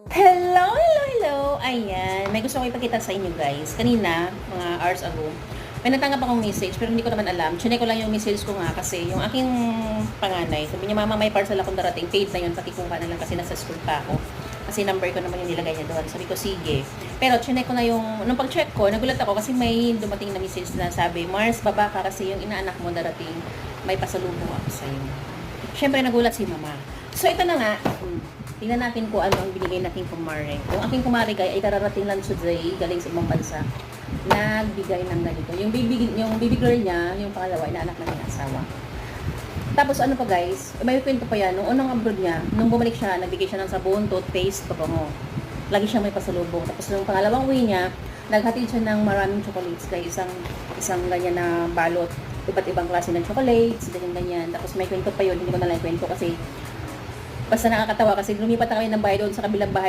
Hello, hello, hello! Ayan, may gusto ko ipakita sa inyo guys. Kanina, mga hours ago, may natanggap akong message pero hindi ko naman alam. Chinek ko lang yung message ko nga kasi yung aking panganay, sabi niya, mama, may parcel akong darating. Paid na yun, pati kuha na lang kasi nasa school pa ako. Kasi number ko naman yung nilagay niya doon. Sabi ko, sige. Pero chinek ko na yung, nung pag-check ko, nagulat ako kasi may dumating na message na sabi, Mars, baba ka kasi yung inaanak mo darating, may pasalubong ako sa'yo. Siyempre, nagulat si mama. So, ito na nga. Tingnan natin kung ano ang binigay natin kumare. Yung aking kumare ay kararating lang today, galing sa ibang bansa. Nagbigay ng ganito. Yung baby girl niya, yung pangalawa, inaanak na ng asawa. Tapos ano pa guys, may kwento pa yan. Nung unang abroad niya, nung bumalik siya, nagbigay siya ng sabon, toothpaste, pabango. Lagi siyang may pasalubong. Tapos nung pangalawang uwi niya, naghatid siya ng maraming chocolates kay isang ganyan na balot. Iba't ibang klase ng chocolates, ganyan-ganyan. Tapos may kwento pa yun, hindi ko na lang kwento kasi basta nakakatawa kasi lumipat na kami ng bahay doon sa kabilang bahay